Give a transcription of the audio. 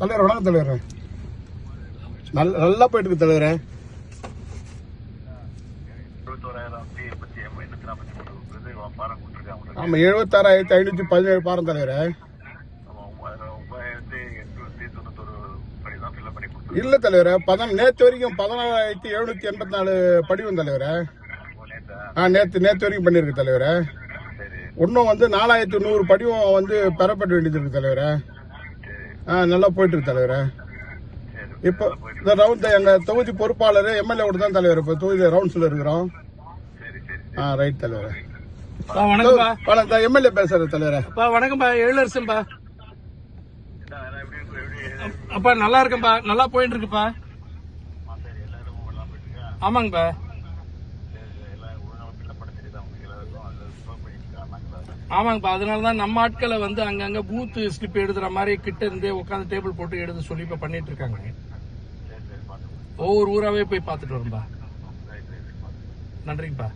தலைவர் வணக்கம் தலைவர். நல்லா போயிட்டு இருக்கு தலைவரே. ஆமா 76,517 பாரம் தலைவரே. இல்ல தலைவரே நேற்று வரைக்கும் 16,784 படிவம் தலைவரே. நேற்று வரைக்கும் பண்ணிருக்கு தலைவரே. இன்னும் 4,100 படிவம் பெறப்பட வேண்டியது இருக்கு தலைவரே. நல்லா போயிட்டு இருக்கு தலைவரே. இப்போ இந்த ரவுண்ட் எங்க தொகுதி பொறுப்பாளர் எம்எல்ஏ கூட தான் தலைவர் இப்ப தொகுதி ரவுண்ட்ஸ்ல இருக்கிறோம். ரைட் தலைவரே. வணக்கம்ப்பா. எம்எல்ஏ பேசுறது தலைவரே. வணக்கம்ப்பா. எழிலரசன்பா. அப்பா நல்லா இருக்கேன்பா. நல்லா போயிட்டு இருக்குப்பா. ஆமாங்கப்பா. ஆமாங்கப்பா. அதனாலதான் நம்ம ஆட்களை அங்கங்க பூத் ஸ்லிப் எழுதுற மாதிரி கிட்ட இருந்தே உட்காந்து டேபிள் போட்டு எழுத சொல்லி இப்ப பண்ணிட்டு இருக்காங்க. ஒவ்வொரு ஊராவே போய் பாத்துட்டு வரும்பா. நன்றிங்கப்பா.